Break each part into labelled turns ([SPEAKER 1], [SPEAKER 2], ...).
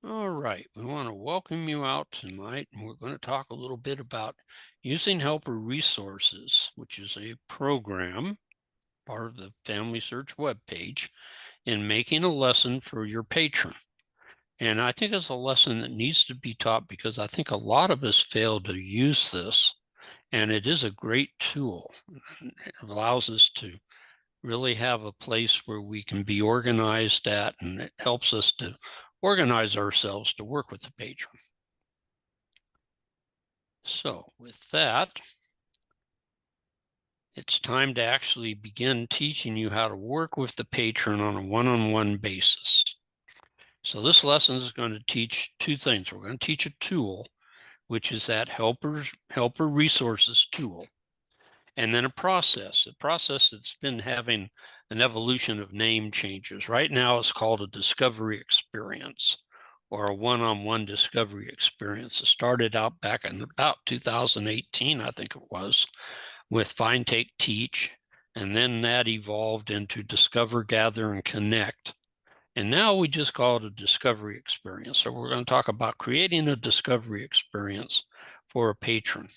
[SPEAKER 1] All right, we want to welcome you out tonight, and we're going to talk a little bit about using helper resources, which is a program, part of the Family Search webpage, in making a lesson for your patron. And I think it's a lesson that needs to be taught because I think a lot of us fail to use this, and it is a great tool. It allows us to really have a place where we can be organized at, and it helps us to organize ourselves to work with the patron. So with that, it's time to actually begin teaching you how to work with the patron on a one-on-one basis. So this lesson is going to teach two things. We're going to teach a tool, which is that helper resources tool, and then a process that's been having an evolution of name changes. Right now it's called a discovery experience, or a one-on-one discovery experience. It started out back in about 2018, I think it was, with Find, Take, Teach, and then that evolved into Discover, Gather, and Connect. And now we just call it a discovery experience. So we're going to talk about creating a discovery experience for a patron.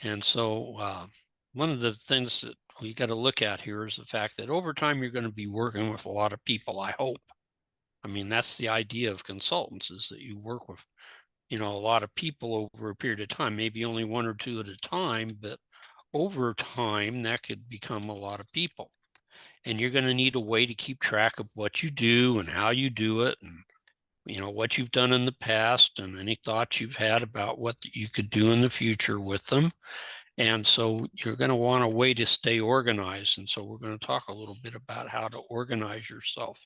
[SPEAKER 1] And so one of the things that we got to look at here is the fact that over time you're going to be working with a lot of people, I hope. I mean, that's the idea of consultants, is that you work with, a lot of people over a period of time, maybe only one or two at a time, but over time that could become a lot of people. And you're going to need a way to keep track of what you do and how you do it, and what you've done in the past, and any thoughts you've had about what you could do in the future with them. And so you're going to want a way to stay organized. And so we're going to talk a little bit about how to organize yourself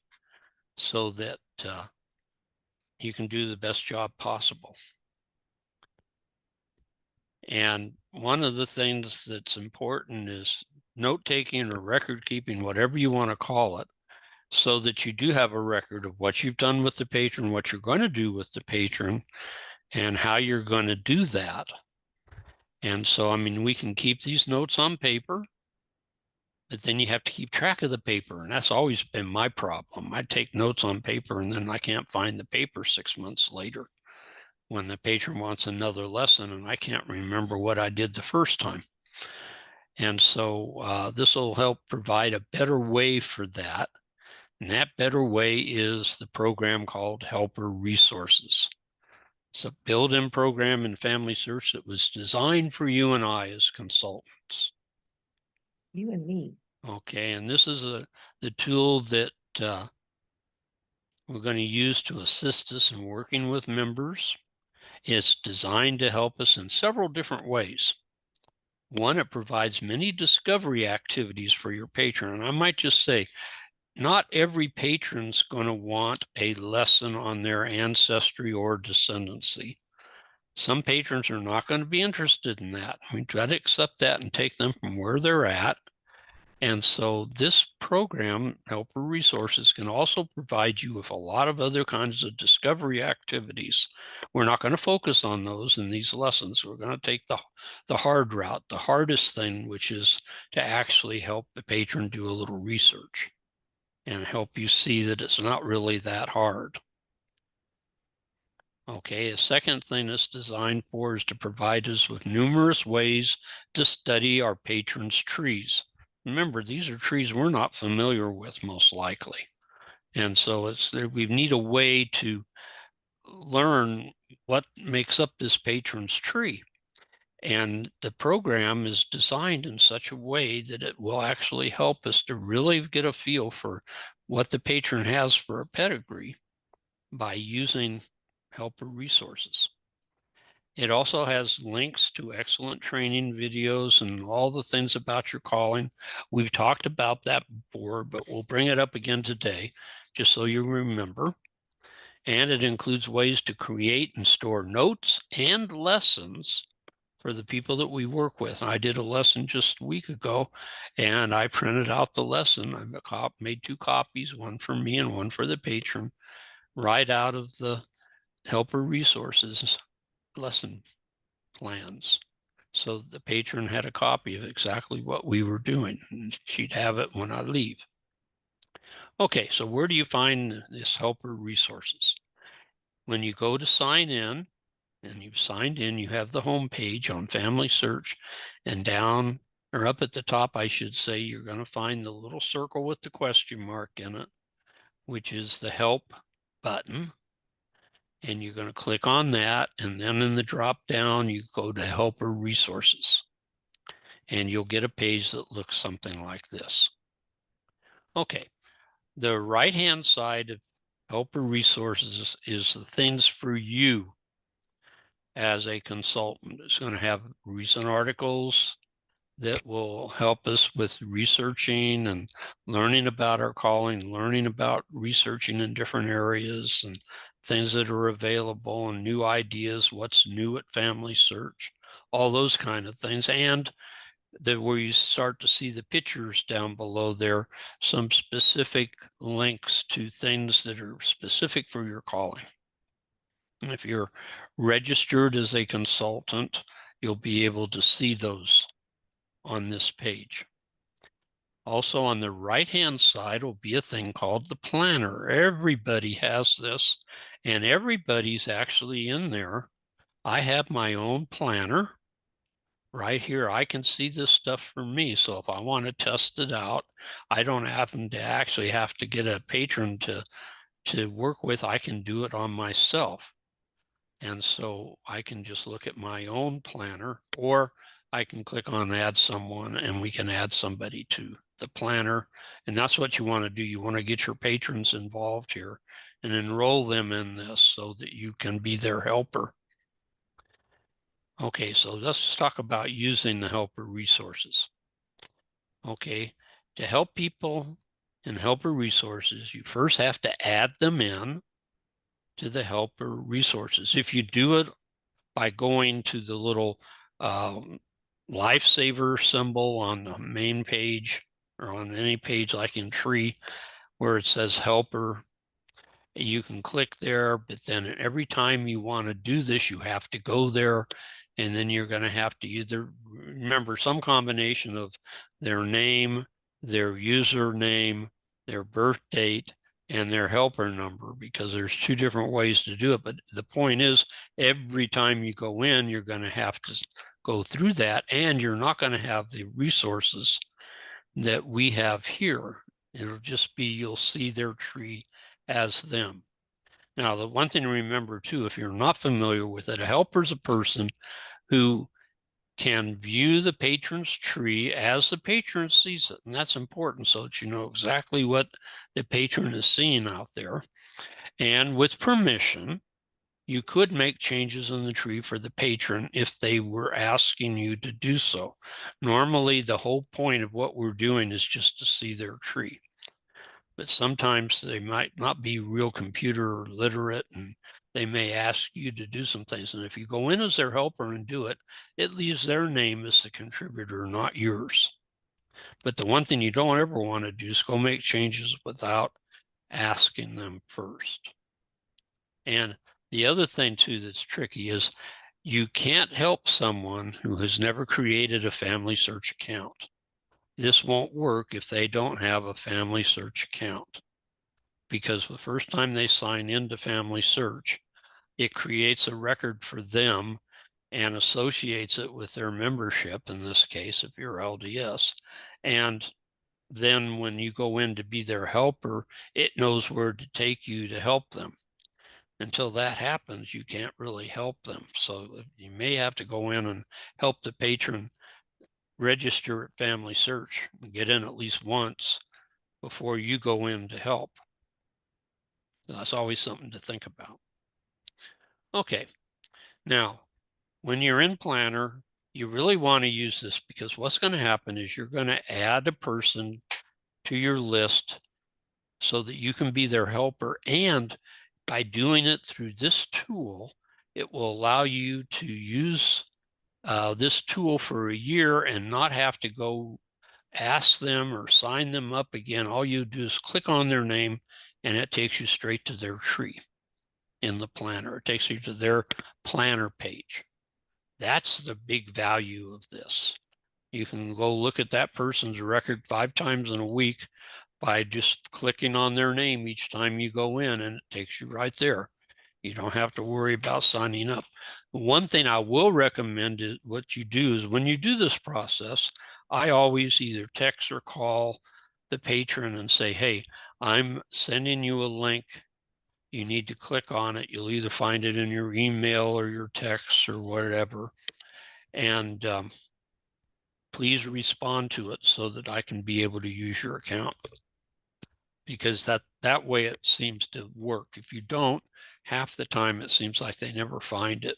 [SPEAKER 1] so that you can do the best job possible. And one of the things that's important is note-taking or record-keeping, whatever you want to call it, so that you do have a record of what you've done with the patron, what you're going to do with the patron, and how you're going to do that. And so, I mean, we can keep these notes on paper, but then you have to keep track of the paper. And that's always been my problem. I take notes on paper and then I can't find the paper 6 months later when the patron wants another lesson and I can't remember what I did the first time. And so this will help provide a better way for that. And that better way is the program called Helper Resources. It's a built-in program in Family Search that was designed for you and I as consultants.
[SPEAKER 2] You and me.
[SPEAKER 1] Okay, and this is the tool that we're going to use to assist us in working with members. It's designed to help us in several different ways. One, it provides many discovery activities for your patron. And I might just say, not every patron's going to want a lesson on their ancestry or descendancy. Some patrons are not going to be interested in that. We try to accept that and take them from where they're at. And so this program, Helper Resources, can also provide you with a lot of other kinds of discovery activities. We're not going to focus on those in these lessons. We're going to take the hard route, the hardest thing, which is to actually help the patron do a little research and help you see that it's not really that hard. Okay, a second thing it's designed for is to provide us with numerous ways to study our patrons' trees. Remember, these are trees we're not familiar with, most likely. And so we need a way to learn what makes up this patron's tree. And the program is designed in such a way that it will actually help us to really get a feel for what the patron has for a pedigree by using Helper Resources. It also has links to excellent training videos and all the things about your calling. We've talked about that before, but we'll bring it up again today, just so you remember. And it includes ways to create and store notes and lessons for the people that we work with. I did a lesson just a week ago, and I printed out the lesson. I made 2 copies, one for me and one for the patron, right out of the Helper Resources lesson plans. So the patron had a copy of exactly what we were doing, and she'd have it when I leave. Okay, so where do you find this helper resources? When you go to sign in, and you've signed in, you have the home page on Family Search, and down or up at the top, I should say, you're going to find the little circle with the question mark in it, which is the Help button. And you're going to click on that, and then in the drop down, you go to Helper Resources, and you'll get a page that looks something like this. Okay, the right-hand side of Helper Resources is the things for you as a consultant. It's going to have recent articles that will help us with researching and learning about our calling, learning about researching in different areas and things that are available and new ideas, what's new at Family Search, all those kind of things. And where you start to see the pictures down below there, some specific links to things that are specific for your calling. And if you're registered as a consultant, you'll be able to see those on this page. Also on the right-hand side will be a thing called the planner. Everybody has this, and everybody's actually in there. I have my own planner right here. I can see this stuff for me. So if I want to test it out, I don't happen to actually have to get a patron to work with. I can do it on myself. And so I can just look at my own planner, or I can click on add someone and we can add somebody to the planner. And that's what you want to do. You want to get your patrons involved here and enroll them in this so that you can be their helper. Okay, so let's talk about using the helper resources. Okay, to help people in helper resources, you first have to add them in to the helper resources. If you do it by going to the little lifesaver symbol on the main page or on any page like in Tree where it says helper, you can click there, but then every time you want to do this, you have to go there, and then you're going to have to either remember some combination of their name, their username, their birth date, and their helper number, because there's two different ways to do it. But the point is, every time you go in, you're going to have to go through that, and you're not going to have the resources that we have here. It'll just be, you'll see their tree as them. Now, the one thing to remember too, if you're not familiar with it, a helper is a person who can view the patron's tree as the patron sees it. And that's important so that you know exactly what the patron is seeing out there. And with permission, you could make changes in the tree for the patron if they were asking you to do so. Normally, the whole point of what we're doing is just to see their tree. But sometimes they might not be real computer literate and they may ask you to do some things. And if you go in as their helper and do it, it leaves their name as the contributor, not yours. But the one thing you don't ever want to do is go make changes without asking them first. And the other thing too that's tricky is you can't help someone who has never created a Family Search account. This won't work if they don't have a Family Search account, because the first time they sign into Family Search, it creates a record for them and associates it with their membership, in this case, if you're LDS. And then when you go in to be their helper, it knows where to take you to help them. Until that happens, you can't really help them. So you may have to go in and help the patron register at Family Search and get in at least once before you go in to help. That's always something to think about. Okay, now when you're in Planner, you really want to use this, because what's going to happen is you're going to add a person to your list so that you can be their helper. And by doing it through this tool, it will allow you to use this tool for a year and not have to go ask them or sign them up again. All you do is click on their name and it takes you straight to their tree in the planner. It takes you to their planner page. That's the big value of this. You can go look at that person's record 5 times in a week by just clicking on their name each time you go in, and it takes you right there. You don't have to worry about signing up. One thing I will recommend is what you do is when you do this process, I always either text or call the patron and say, hey, I'm sending you a link. You need to click on it. You'll either find it in your email or your text or whatever. And please respond to it so that I can be able to use your account. Because that way it seems to work. If you don't, half the time it seems like they never find it.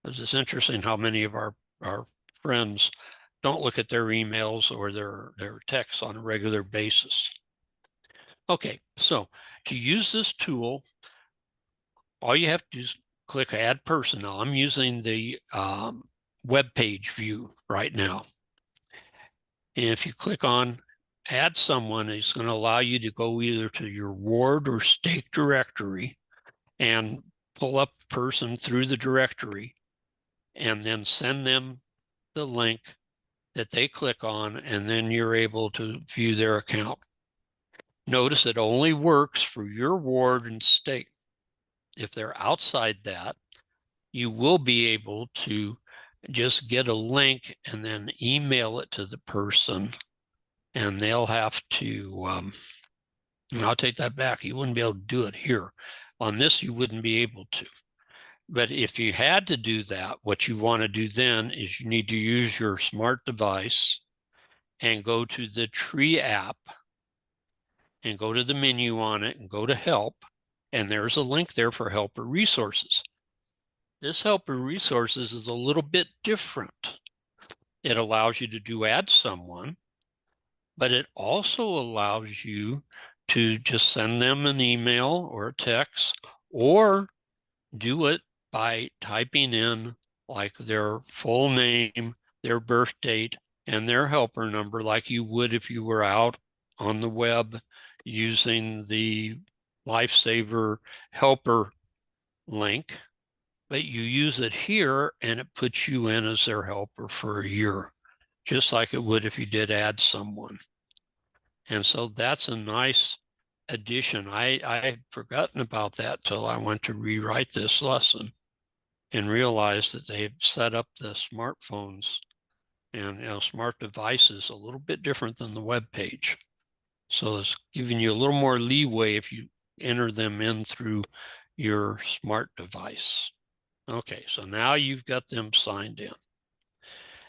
[SPEAKER 1] It's interesting how many of our friends don't look at their emails or their texts on a regular basis. Okay, so to use this tool, all you have to do is click Add Person. Now I'm using the web page view right now. And if you click on Add Someone, it's going to allow you to go either to your ward or stake directory and pull up a person through the directory and then send them the link that they click on, and then you're able to view their account. Notice it only works for your ward and stake. If they're outside that, you will be able to just get a link and then email it to the person, and they'll have to, I'll take that back. You wouldn't be able to do it here. On this, you wouldn't be able to. But if you had to do that, what you want to do then is you need to use your smart device and go to the tree app and go to the menu on it and go to help. And there's a link there for helper resources. This helper resources is a little bit different. It allows you to do add someone, but it also allows you to just send them an email or a text, or do it by typing in like their full name, their birth date, and their helper number, like you would if you were out on the web using the Lifesaver helper link. But you use it here and it puts you in as their helper for a year, just like it would if you did add someone. And so that's a nice addition. I had forgotten about that till I went to rewrite this lesson and realized that they had set up the smartphones and smart devices a little bit different than the web page. So it's giving you a little more leeway if you enter them in through your smart device. Okay, so now you've got them signed in.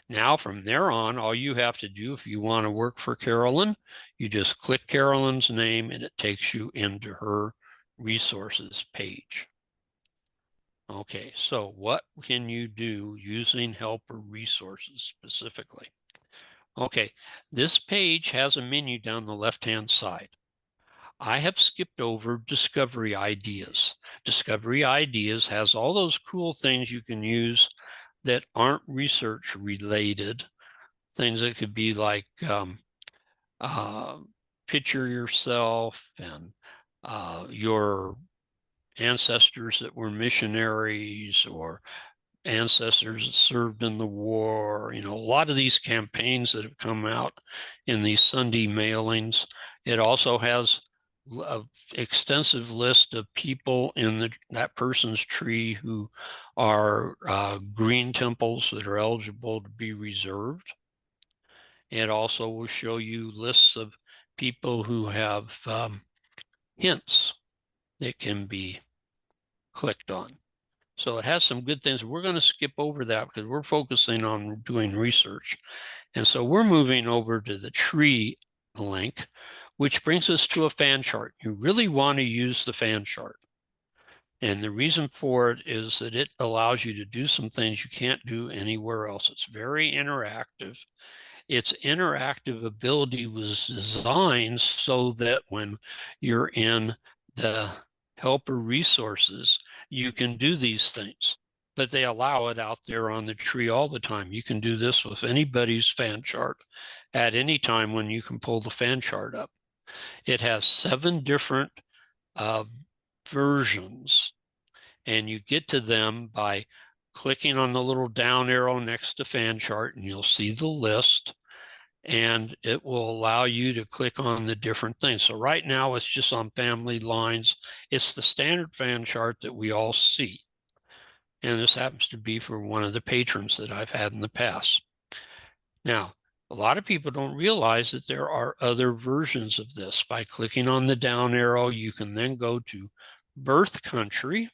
[SPEAKER 1] Now from there on, all you have to do if you want to work for Carolyn, you just click Carolyn's name and it takes you into her resources page. Okay, so what can you do using helper resources specifically? Okay, this page has a menu down the left-hand side. I have skipped over Discovery Ideas. Discovery Ideas has all those cool things you can use that aren't research related. Things that could be like picture yourself and your ancestors that were missionaries or ancestors that served in the war. A lot of these campaigns that have come out in these Sunday mailings. It also has an extensive list of people in that person's tree who are green temples that are eligible to be reserved. It also will show you lists of people who have hints that can be clicked on. So it has some good things. We're going to skip over that because we're focusing on doing research. And so we're moving over to the tree link, which brings us to a fan chart. You really want to use the fan chart. And the reason for it is that it allows you to do some things you can't do anywhere else. It's very interactive. Its interactive ability was designed so that when you're in the helper resources, you can do these things, but they allow it out there on the tree all the time. You can do this with anybody's fan chart at any time when you can pull the fan chart up. It has 7 different versions, and you get to them by clicking on the little down arrow next to fan chart, and you'll see the list. and it will allow you to click on the different things. So right now it's just on family lines. It's the standard fan chart that we all see. And this happens to be for one of the patrons that I've had in the past. Now, a lot of people don't realize that there are other versions of this. By clicking on the down arrow, you can then go to birth country,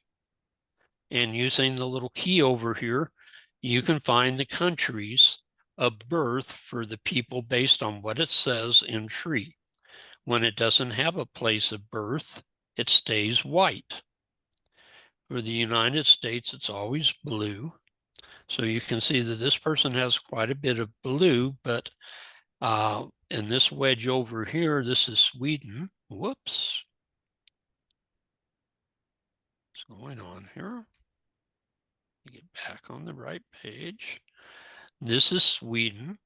[SPEAKER 1] and using the little key over here, you can find the countries of birth for the people based on what it says in tree. When it doesn't have a place of birth, it stays white. For the United States, it's always blue. So you can see that this person has quite a bit of blue, but in this wedge over here, this is Sweden. Whoops. What's going on here? Get back on the right page. This is Sweden.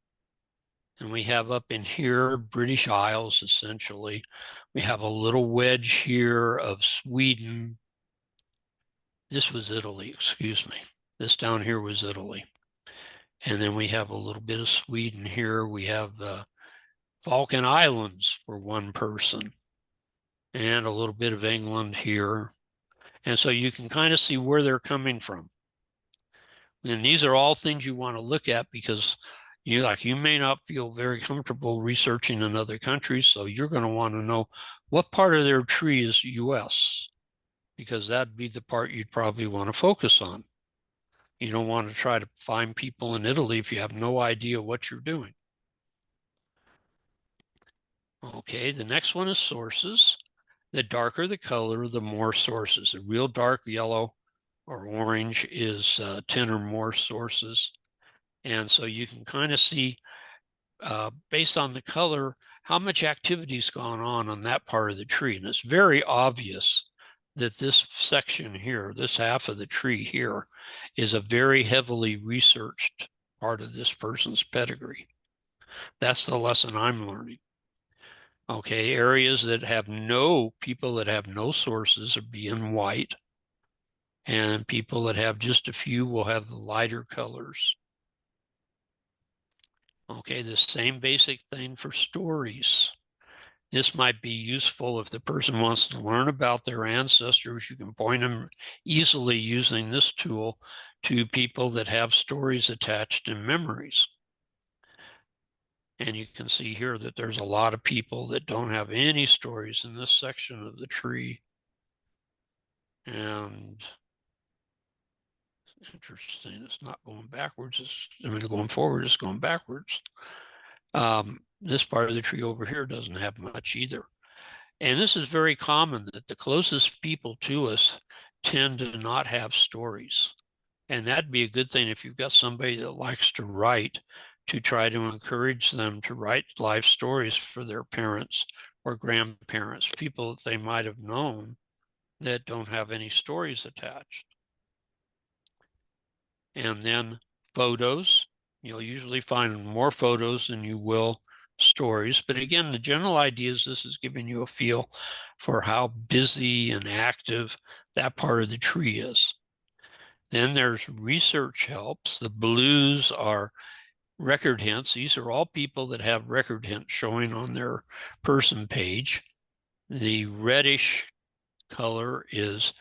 [SPEAKER 1] And we have up in here, British Isles, essentially. We have a little wedge here of Sweden. This was Italy, excuse me. This down here was Italy. And then we have a little bit of Sweden here. We have the Falkland Islands for one person, and a little bit of England here. And so you can kind of see where they're coming from. And these are all things you want to look at because you may not feel very comfortable researching in other countries. So you're going to want to know what part of their tree is US, because that'd be the part you'd probably want to focus on. You don't want to try to find people in Italy if you have no idea what you're doing. Okay, the next one is sources. The darker the color, the more sources. A real dark yellow or orange is 10 or more sources. And so you can kind of see, based on the color, how much activity's gone on that part of the tree. And it's very obvious that this section here, this half of the tree here, is a very heavily researched part of this person's pedigree. That's the lesson I'm learning. Okay, areas that have no, people that have no sources are being white, and people that have just a few will have the lighter colors. Okay, the same basic thing for stories. This might be useful if the person wants to learn about their ancestors. You can point them easily using this tool to people that have stories attached and memories. And you can see here that there's a lot of people that don't have any stories in this section of the tree. And it's interesting, it's not going backwards. Going forward, it's going backwards. This part of the tree over here doesn't have much either. And this is very common that the closest people to us tend to not have stories. And that'd be a good thing if you've got somebody that likes to write, to try to encourage them to write life stories for their parents or grandparents, people that they might have known that don't have any stories attached. And then photos, you'll usually find more photos than you will stories. But again, the general idea is this is giving you a feel for how busy and active that part of the tree is. Then there's research helps. The blues are record hints. These are all people that have record hints showing on their person page. The reddish color is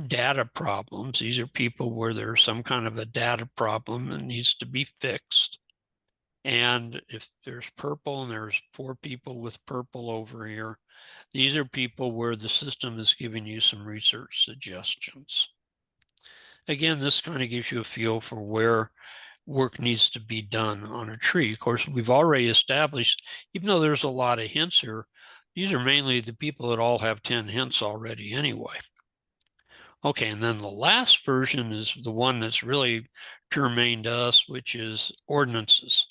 [SPEAKER 1] data problems. These are people where there's some kind of a data problem that needs to be fixed. And if there's purple, and there's 4 people with purple over here, these are people where the system is giving you some research suggestions. Again, this kind of gives you a feel for where work needs to be done on a tree. Of course, we've already established, even though there's a lot of hints here, these are mainly the people that all have 10 hints already anyway. Okay, and then the last version is the one that's really germane to us, which is ordinances.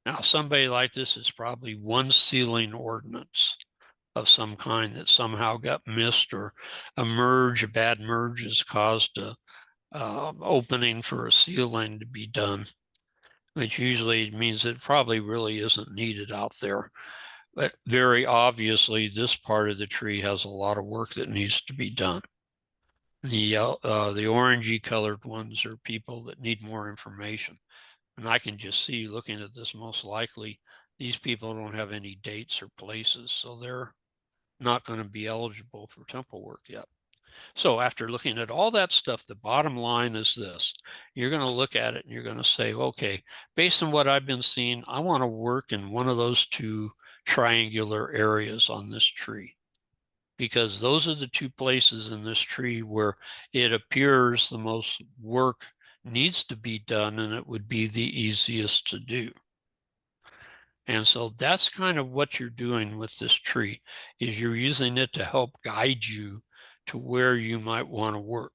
[SPEAKER 1] Now, somebody like this is probably one ceiling ordinance of some kind that somehow got missed, or a bad merge has caused a opening for a ceiling to be done, which usually means it probably really isn't needed out there. But very obviously, this part of the tree has a lot of work that needs to be done. The orangey colored ones are people that need more information. And I can just see, looking at this, most likely these people don't have any dates or places, so they're not going to be eligible for temple work yet. So after looking at all that stuff, the bottom line is this. You're going to look at it and you're going to say, okay, based on what I've been seeing, I want to work in one of those two triangular areas on this tree, because those are the two places in this tree where it appears the most work needs to be done and it would be the easiest to do. And so that's kind of what you're doing with this tree, is you're using it to help guide you to where you might want to work.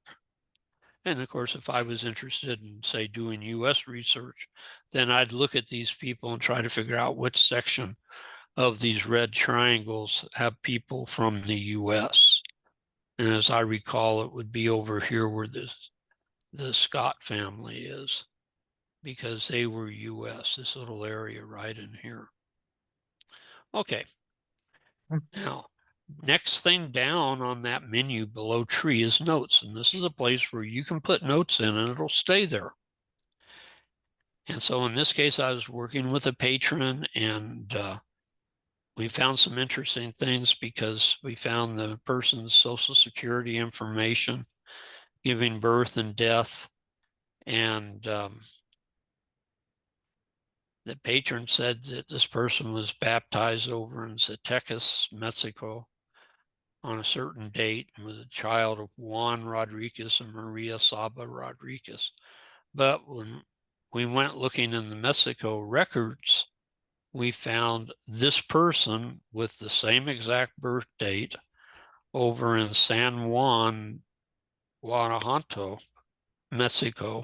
[SPEAKER 1] And of course, if I was interested in, say, doing US research, then I'd look at these people and try to figure out which section of these red triangles have people from the US. And as I recall, it would be over here where the Scott family is, because they were US, this little area right in here. Okay, now, next thing down on that menu below tree is notes. And this is a place where you can put notes in and it'll stay there. And so in this case, I was working with a patron, and we found some interesting things because we found the person's social security information, giving birth and death. And the patron said that this person was baptized over in Zacatecas, Mexico, on a certain date, and was a child of Juan Rodriguez and Maria Saba Rodriguez. But when we went looking in the Mexico records, we found this person with the same exact birth date over in San Juan, Guanajuato, Mexico,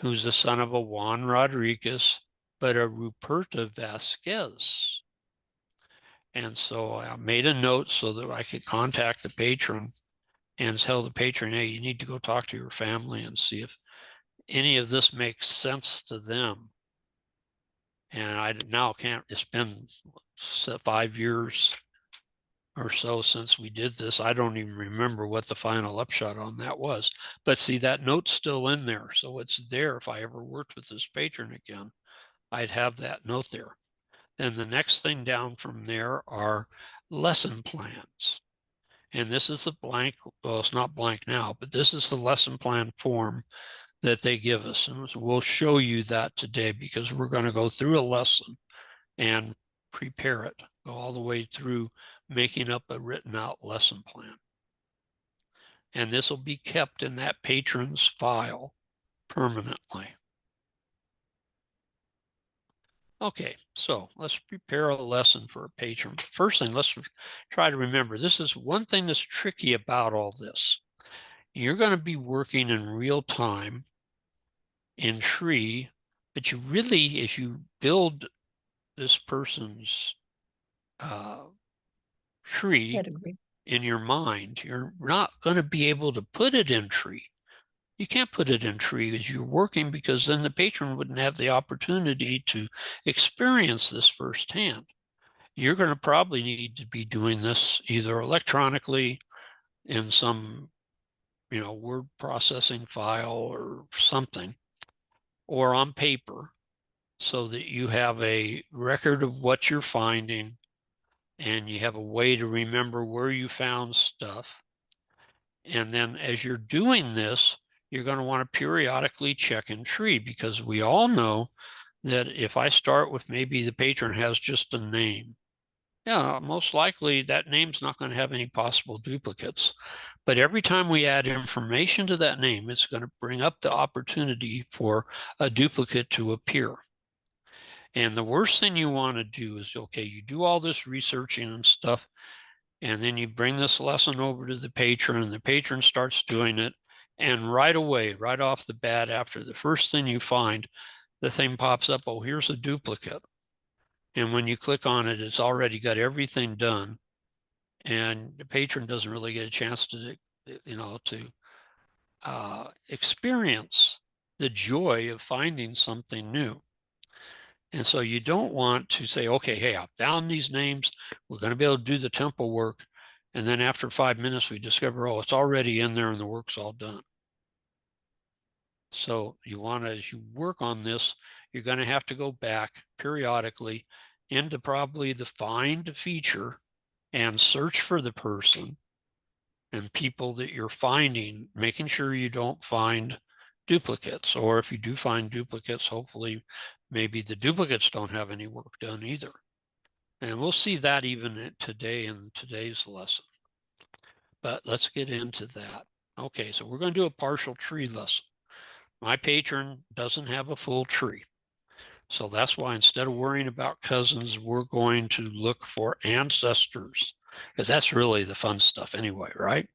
[SPEAKER 1] who's the son of a Juan Rodriguez, but a Ruperta Vasquez. And so I made a note so that I could contact the patron and tell the patron, hey, you need to go talk to your family and see if any of this makes sense to them. And I now can't, it's been 5 years or so since we did this. I don't even remember what the final upshot on that was. But see, that note's still in there. So it's there. If I ever worked with this patron again, I'd have that note there. Then the next thing down from there are lesson plans. And this is the blank, well, it's not blank now, but this is the lesson plan form that they give us. And we'll show you that today because we're going to go through a lesson and prepare it, go all the way through making up a written out lesson plan. And this will be kept in that patron's file permanently. Okay, so let's prepare a lesson for a patron. First thing, let's try to remember, this is one thing that's tricky about all this. You're going to be working in real time in tree, but you really, as you build this person's tree
[SPEAKER 2] Pedigree.
[SPEAKER 1] in your mind, you're not going to be able to put it in tree. You can't put it in tree as you're working, because then the patron wouldn't have the opportunity to experience this firsthand. You're going to probably need to be doing this either electronically in some, word processing file or something, or on paper, so that you have a record of what you're finding and you have a way to remember where you found stuff. And then as you're doing this, you're going to want to periodically check in tree, because we all know that if I start with maybe the patron has just a name, yeah, most likely that name's not going to have any possible duplicates. But every time we add information to that name, it's going to bring up the opportunity for a duplicate to appear. And the worst thing you want to do is, okay, you do all this researching and stuff, and then you bring this lesson over to the patron, and the patron starts doing it. And right away, right off the bat, after the first thing you find, the thing pops up, oh, here's a duplicate. And when you click on it, it's already got everything done. And the patron doesn't really get a chance to, experience the joy of finding something new. And so you don't want to say, okay, hey, I found these names. We're going to be able to do the temple work. And then after 5 minutes, we discover, oh, it's already in there and the work's all done. So you want to, as you work on this, you're going to have to go back periodically into probably the find feature and search for the person and people that you're finding, making sure you don't find duplicates. Or if you do find duplicates, hopefully maybe the duplicates don't have any work done either. And we'll see that even today in today's lesson. But let's get into that. Okay, so we're going to do a partial tree lesson. My patron doesn't have a full tree. So that's why instead of worrying about cousins, we're going to look for ancestors, because that's really the fun stuff anyway, right?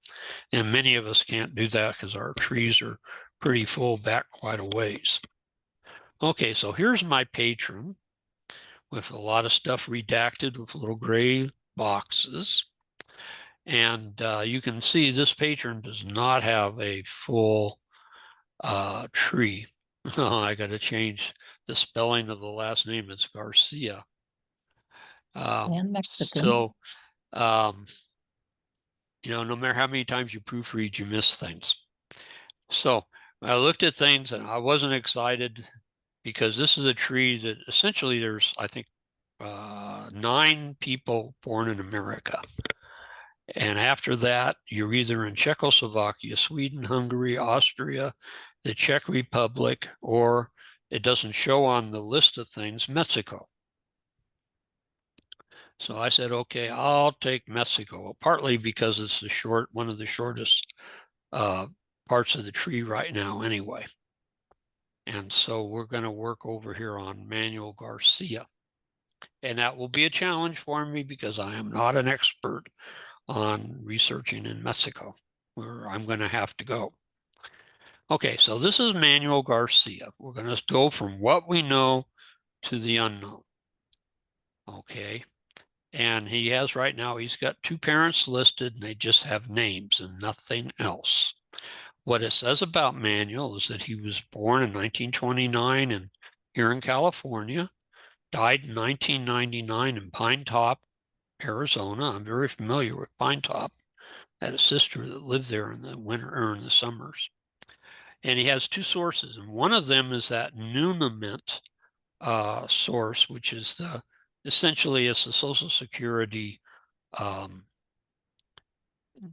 [SPEAKER 1] And many of us can't do that because our trees are pretty full back quite a ways. Okay, so here's my patron with a lot of stuff redacted with little gray boxes. And you can see this patron does not have a full tree. I got to change the spelling of the last name. It's Garcia.
[SPEAKER 2] And Mexican.
[SPEAKER 1] So, um, no matter how many times you proofread, you miss things. So I looked at things and I wasn't excited because this is a tree that essentially there's, I think, 9 people born in America. And after that, you're either in Czechoslovakia, Sweden, Hungary, Austria, the Czech Republic, or it doesn't show on the list of things, Mexico. So I said, okay, I'll take Mexico, partly because it's one of the shortest parts of the tree right now anyway. And so we're going to work over here on Manuel Garcia. And that will be a challenge for me because I am not an expert on researching in Mexico, where I'm going to have to go. Okay, so this is Manuel Garcia. We're going to go from what we know to the unknown. Okay, and he has right now, he's got 2 parents listed and they just have names and nothing else. What it says about Manuel is that he was born in 1929 here in California, died in 1999 in Pine Top, Arizona. I'm very familiar with Pine Top. I had a sister that lived there in the winter or in the summers. And he has 2 sources, and one of them is that Nunament source, which is essentially it's the Social Security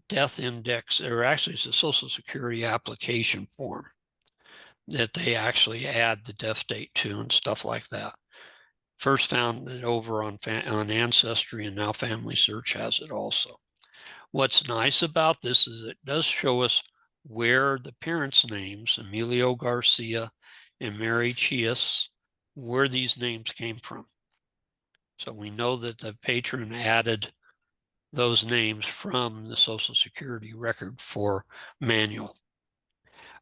[SPEAKER 1] death index, or actually it's a Social Security application form that they actually add the death date to and stuff like that. First found it over on Ancestry, and now Family Search has it also. What's nice about this is it does show us where the parents' names, Emilio Garcia and Mary Chias, where these names came from. So we know that the patron added those names from the Social Security record for Manuel.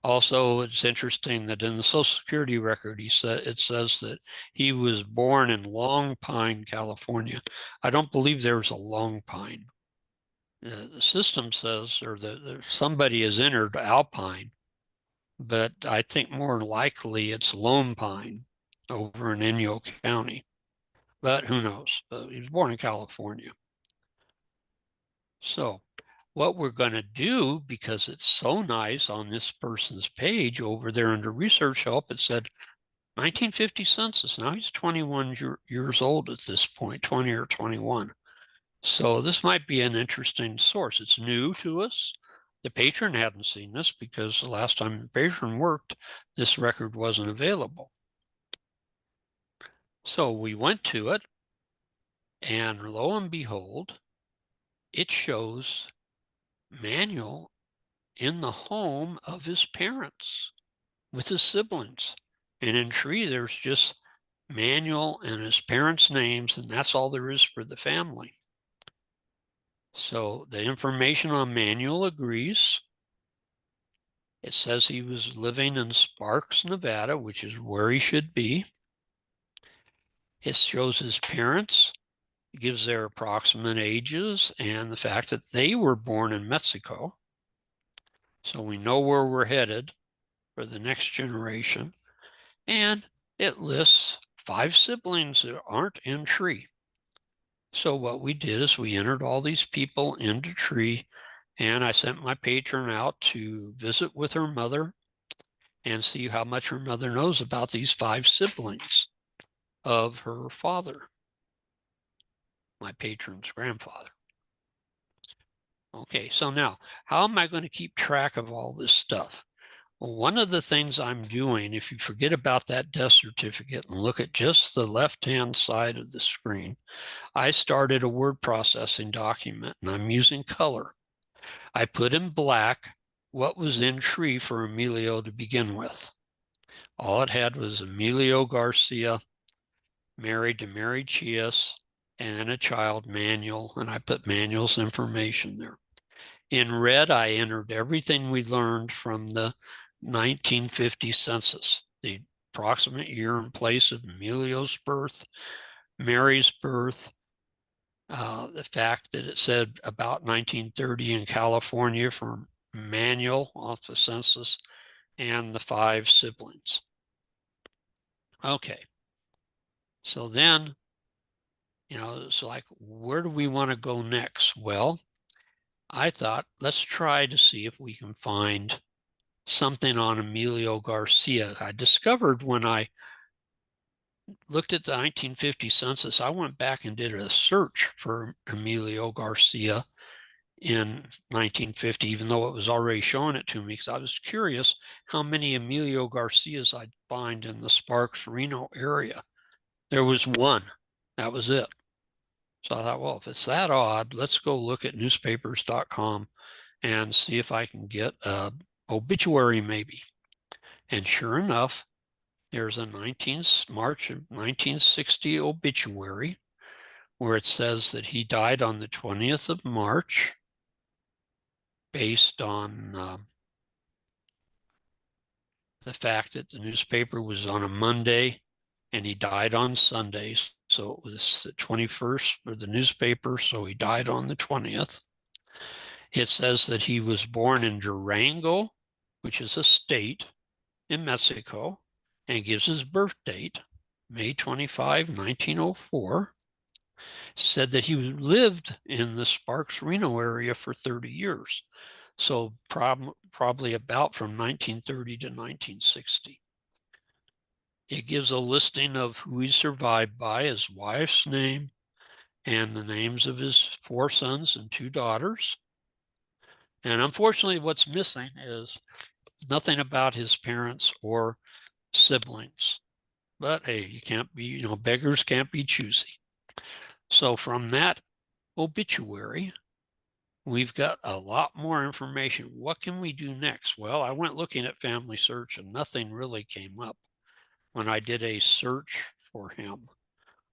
[SPEAKER 1] Also, it's interesting that in the Social Security record, it says that he was born in Long Pine, California. I don't believe there's a Long Pine. The system says, or somebody has entered Alpine, but I think more likely it's Lone Pine over in Inyo County. But who knows? He was born in California. So what we're going to do, because it's so nice on this person's page over there under research help, it said 1950 census. Now he's 21 years old at this point, 20 or 21. So this might be an interesting source. It's new to us. The patron hadn't seen this because the last time the patron worked, this record wasn't available. So we went to it, and lo and behold, it shows Manuel in the home of his parents with his siblings. And in tree, there's just Manuel and his parents' names, and that's all there is for the family. So the information on Manuel agrees. It says he was living in Sparks, Nevada, which is where he should be. It shows his parents, it gives their approximate ages and the fact that they were born in Mexico. So we know where we're headed for the next generation. And it lists 5 siblings that aren't in tree. So what we did is we entered all these people into tree, and I sent my patron out to visit with her mother and see how much her mother knows about these 5 siblings of her father, my patron's grandfather. Okay, so now, how am I going to keep track of all this stuff? Well, one of the things I'm doing, if you forget about that death certificate and look at just the left-hand side of the screen, I started a word processing document, and I'm using color. I put in black what was in tree for Emilio to begin with. All it had was Emilio Garcia, married to Mary Chias, and a child, Manuel, and I put Manuel's information there. In red, I entered everything we learned from the 1950 census, the approximate year and place of Emilio's birth, Mary's birth, the fact that it said about 1930 in California for Manuel off the census, and the 5 siblings. Okay, so then, it's like, where do we want to go next? Well, I thought, let's try to see if we can find something on Emilio Garcia. I discovered when I looked at the 1950 census, I went back and did a search for Emilio Garcia in 1950, even though it was already showing it to me, because I was curious how many Emilio Garcias I'd find in the Sparks, Reno area. There was one. That was it. So I thought, well, if it's that odd, let's go look at newspapers.com and see if I can get an obituary maybe. And sure enough, there's a March of 1960 obituary where it says that he died on the 20th of March based on the fact that the newspaper was on a Monday and he died on Sundays. So it was the 21st for the newspaper, so he died on the 20th. It says that he was born in Durango, which is a state in Mexico, and gives his birth date, May 25, 1904. Said that he lived in the Sparks, Reno area for 30 years. So probably about from 1930 to 1960. It gives a listing of who he survived by, his wife's name, and the names of his 4 sons and 2 daughters. And unfortunately, what's missing is nothing about his parents or siblings. But hey, you can't be, beggars can't be choosy. So from that obituary, we've got a lot more information. What can we do next? Well, I went looking at Family Search and nothing really came up when I did a search for him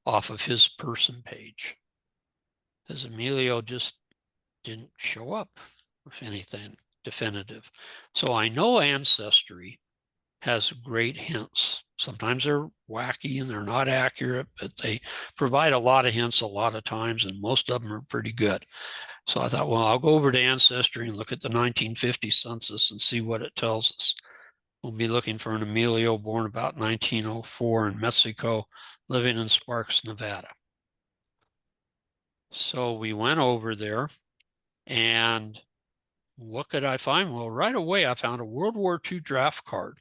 [SPEAKER 1] off of his person page. Because Emilio just didn't show up with anything definitive. So I know Ancestry has great hints. Sometimes they're wacky and they're not accurate, but they provide a lot of hints a lot of times, and most of them are pretty good. So I thought, well, I'll go over to Ancestry and look at the 1950 census and see what it tells us. We'll be looking for an Emilio born about 1904 in Mexico, living in Sparks, Nevada. So we went over there, and what could I find? Well, right away, I found a World War II draft card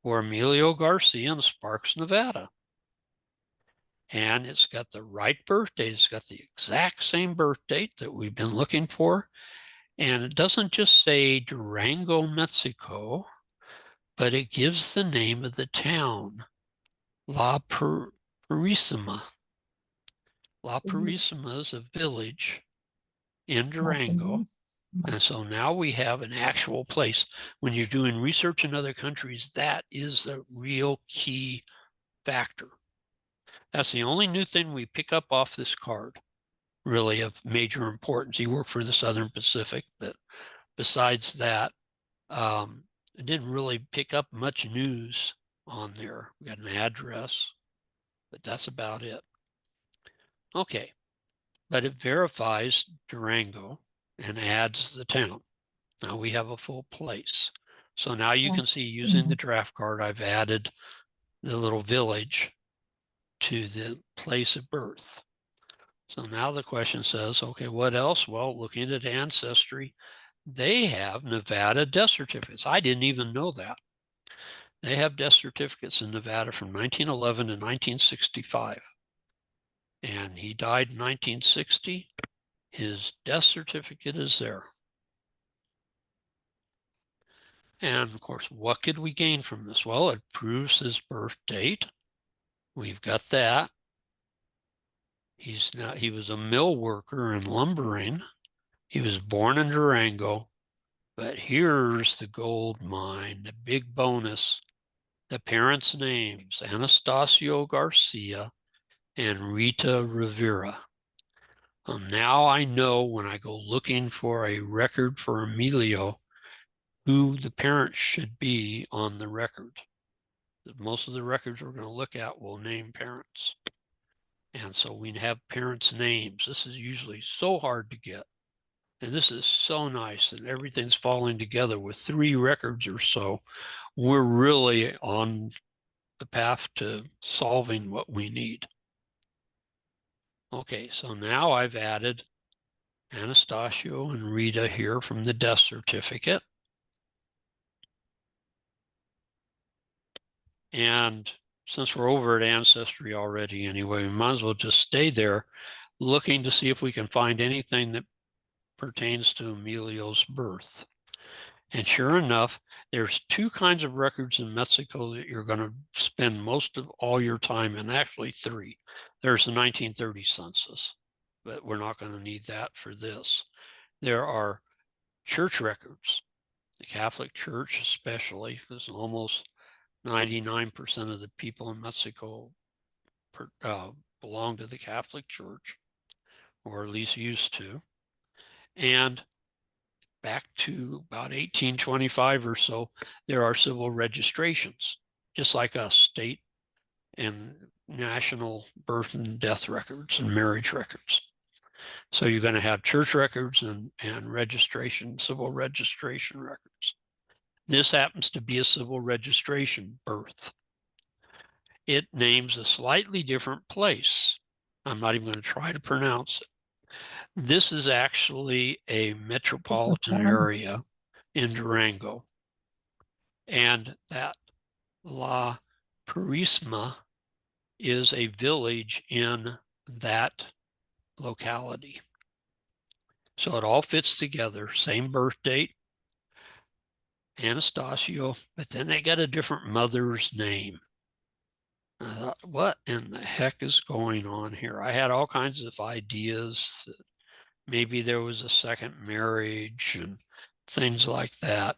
[SPEAKER 1] for Emilio Garcia in Sparks, Nevada. And it's got the right birth date. It's got the exact same birth date that we've been looking for. And it doesn't just say Durango, Mexico, but it gives the name of the town, La Purísima. La Purísima is a village in Durango. And so now we have an actual place. When you're doing research in other countries, that is the real key factor. That's the only new thing we pick up off this card, really of major importance. He worked for the Southern Pacific, but besides that, it didn't really pick up much news on there. We got an address, but that's about it. Okay, but it verifies Durango and adds the town. Now we have a full place. So now you can see using the draft card, I've added the little village to the place of birth. So now the question says, okay, what else? Well, looking at Ancestry, they have Nevada death certificates. I didn't even know that. They have death certificates in Nevada from 1911 to 1965. And he died in 1960. His death certificate is there. And of course, what could we gain from this? Well, it proves his birth date. We've got that. He was a mill worker in lumbering. He was born in Durango. But here's the gold mine, the big bonus. The parents' names, Anastasio Garcia and Rita Rivera. Now I know when I go looking for a record for Emilio, who the parents should be on the record. Most of the records we're going to look at will name parents. And so we have parents' names. This is usually so hard to get. And this is so nice that everything's falling together with 3 records or so. We're really on the path to solving what we need. Okay, so now I've added Anastasio and Rita here from the death certificate. And since we're over at Ancestry already anyway, we might as well just stay there looking to see if we can find anything that pertains to Emilio's birth. And sure enough, there's 2 kinds of records in Mexico that you're going to spend most of all your time in, actually 3. There's the 1930 census, but we're not going to need that for this. There are church records. The Catholic Church especially, there's almost 99% of the people in Mexico belong to the Catholic Church, or at least used to. And back to about 1825 or so, there are civil registrations, just like us, state and national birth and death records and marriage records. So you're going to have church records and registration, civil registration records. This happens to be a civil registration birth. It names a slightly different place. I'm not even going to try to pronounce it. This is actually a metropolitan area in Durango. And that La Purísima is a village in that locality. So it all fits together, same birth date, Anastasio, but then they got a different mother's name. I thought, what in the heck is going on here? I had all kinds of ideas. Maybe there was a second marriage and things like that.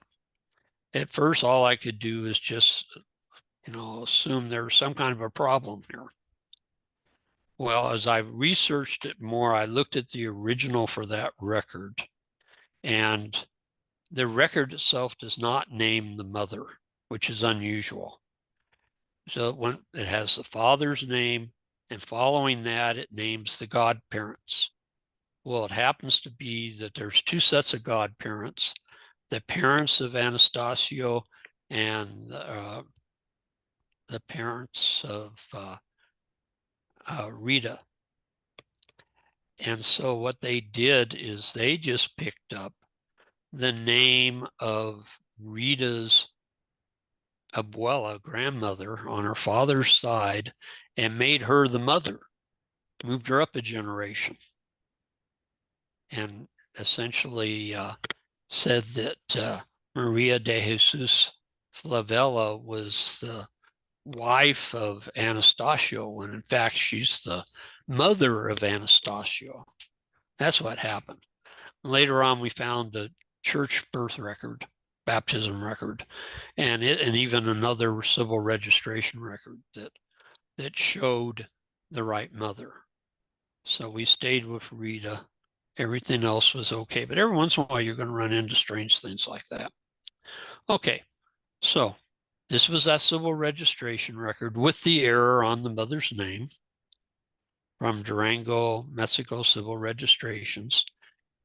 [SPEAKER 1] At first, all I could do is just, assume there was some kind of a problem here. Well, as I researched it more, I looked at the original for that record, and the record itself does not name the mother, which is unusual. So when it has the father's name, and following that, it names the godparents. Well, it happens to be that there's 2 sets of godparents, the parents of Anastasio and the parents of Rita. And so what they did is they just picked up the name of Rita's abuela, grandmother, on her father's side and made her the mother, moved her up a generation, and essentially said that Maria de Jesus Flavella was the wife of Anastasio, when in fact she's the mother of Anastasio. That's what happened. Later on, we found a church birth record, baptism record, and even another civil registration record that showed the right mother. So we stayed with Rita. Everything else was okay, but every once in a while you're going to run into strange things like that. Okay, so this was that civil registration record with the error on the mother's name from Durango, Mexico Civil Registrations.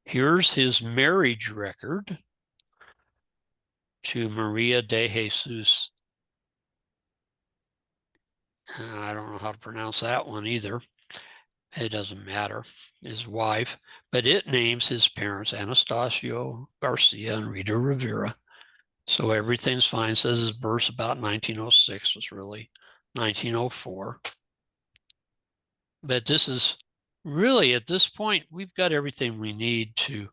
[SPEAKER 1] Here's his marriage record to Maria de Jesus. I don't know how to pronounce that one either. It doesn't matter, his wife, but it names his parents Anastasio Garcia and Rita Rivera. So everything's fine. It says his birth's about 1906, was really 1904. But this is really, at this point, we've got everything we need to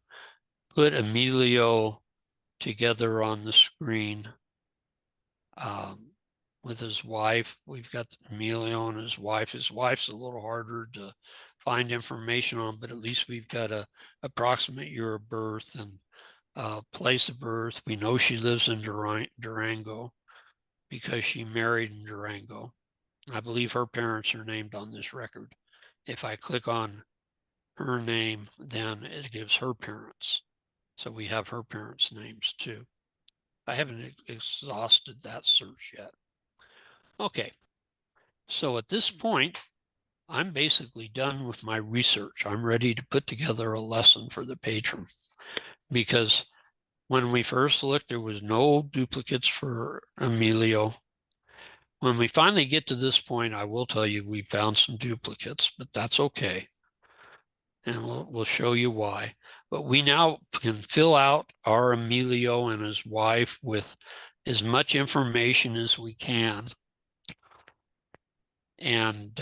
[SPEAKER 1] put Emilio together on the screen. With his wife, we've got Emilio and his wife. His wife's a little harder to find information on, but at least we've got a approximate year of birth and place of birth. We know she lives in Durango because she married in Durango. I believe her parents are named on this record. If I click on her name, then it gives her parents. So we have her parents' names too. I haven't exhausted that search yet. Okay, so at this point, I'm basically done with my research. I'm ready to put together a lesson for the patron because when we first looked, there was no duplicates for Emilio. When we finally get to this point, I will tell you we found some duplicates, but that's okay. And we'll show you why. But we now can fill out our Emilio and his wife with as much information as we can. And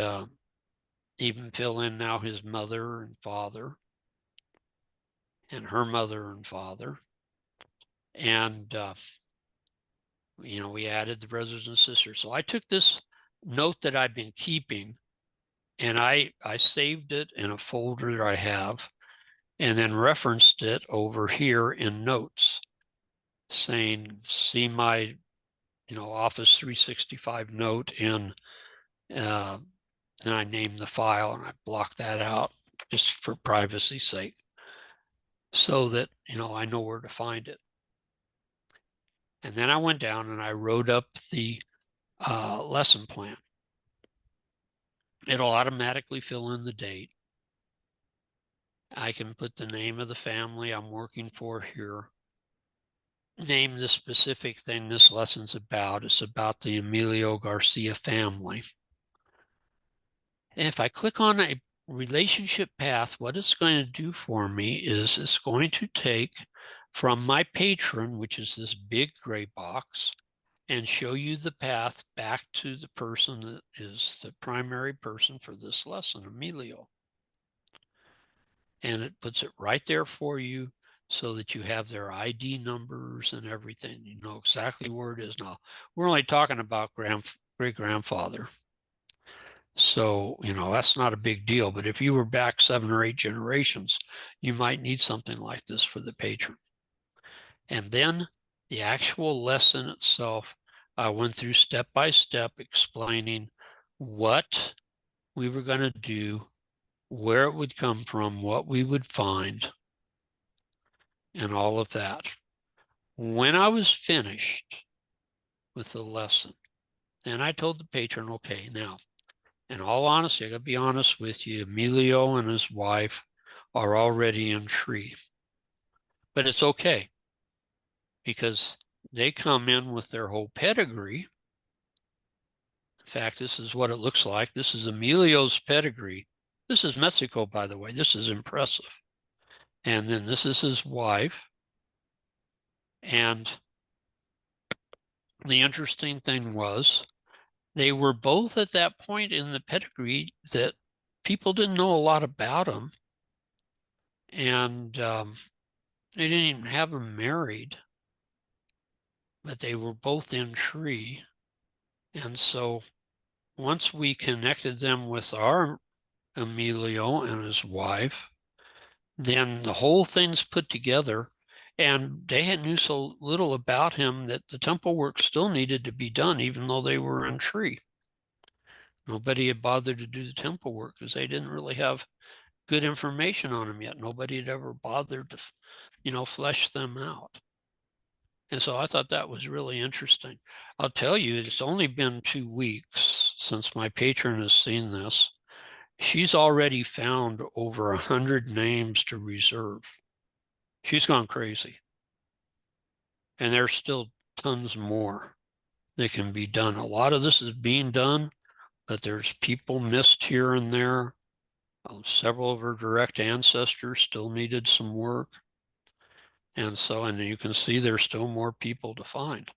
[SPEAKER 1] even fill in now his mother and father and her mother and father. And, you know, we added the brothers and sisters. So I took this note that I've been keeping and I saved it in a folder that I have and then referenced it over here in notes saying, see my, you know, Office 365 note in, and I named the file and I blocked that out just for privacy's sake so that, you know, I know where to find it. And then I went down and I wrote up the lesson plan. It'll automatically fill in the date. I can put the name of the family I'm working for here. Name the specific thing this lesson's about. It's about the Emilio Garcia family. And if I click on a relationship path, what it's going to do for me is it's going to take from my patron, which is this big gray box, and show you the path back to the person that is the primary person for this lesson, Emilio. And it puts it right there for you so that you have their ID numbers and everything. You know exactly where it is. Now, we're only talking about great-grandfather. So, you know, that's not a big deal. But if you were back 7 or 8 generations, you might need something like this for the patron. And then the actual lesson itself, I went through step by step explaining what we were going to do, where it would come from, what we would find, and all of that. When I was finished with the lesson, and I told the patron, okay, now, in all honesty, I got to be honest with you, Emilio and his wife are already in tree. But it's okay because they come in with their whole pedigree. In fact, this is what it looks like. This is Emilio's pedigree. This is Mexico, by the way. This is impressive. And then this is his wife. And the interesting thing was they were both at that point in the pedigree that people didn't know a lot about them. And they didn't even have them married, but they were both in tree. And so once we connected them with our Emilio and his wife, then the whole thing's put together. And they knew so little about him that the temple work still needed to be done, even though they were in tree. Nobody had bothered to do the temple work because they didn't really have good information on him yet. Nobody had ever bothered to, you know, flesh them out. And so I thought that was really interesting. I'll tell you, it's only been 2 weeks since my patron has seen this. She's already found over 100 names to reserve. She's gone crazy. And there's still tons more that can be done. A lot of this is being done, but there's people missed here and there. Several of her direct ancestors still needed some work. And you can see there's still more people to find.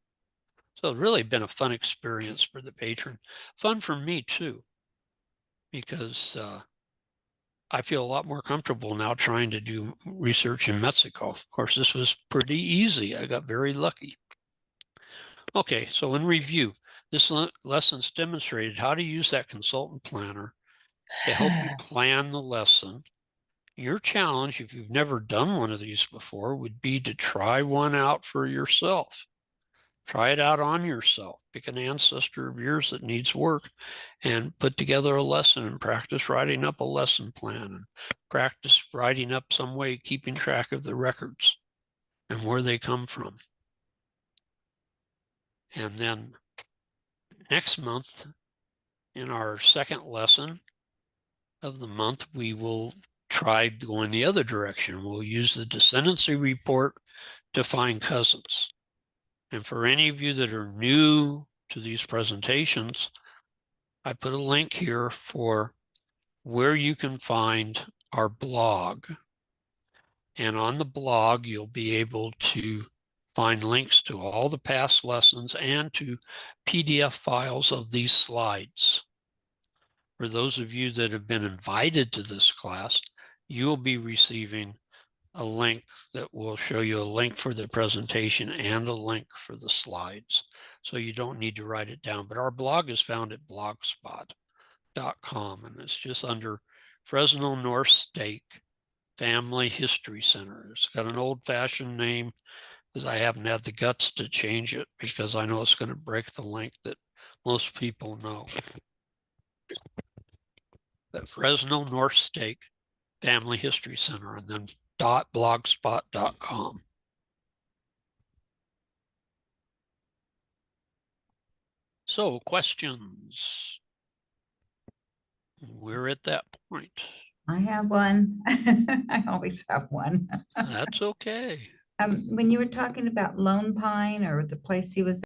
[SPEAKER 1] So it's really been a fun experience for the patron. Fun for me too, because I feel a lot more comfortable now trying to do research in Mexico. Of course, this was pretty easy. I got very lucky. Okay, so in review, this lesson's demonstrated how to use that consultant planner to help you plan the lesson. Your challenge, if you've never done one of these before, would be to try one out for yourself. Try it out on yourself. Pick an ancestor of yours that needs work and put together a lesson and practice writing up a lesson plan and practice writing up some way, keeping track of the records and where they come from. And then next month, in our second lesson of the month, we will try going the other direction. We'll use the descendancy report to find cousins. And for any of you that are new to these presentations, I put a link here for where you can find our blog. And on the blog, you'll be able to find links to all the past lessons and to PDF files of these slides. For those of you that have been invited to this class, you'll be receiving a link that will show you a link for the presentation and a link for the slides. So you don't need to write it down. But our blog is found at blogspot.com, and it's just under Fresno North Stake Family History Center. It's got an old-fashioned name because I haven't had the guts to change it because I know it's going to break the link that most people know. But Fresno North Stake Family History Center, and then .blogspot.com. So questions? We're at that point.
[SPEAKER 2] I have one. I always have one.
[SPEAKER 1] That's okay.
[SPEAKER 2] When you were talking about Lone Pine or the place he was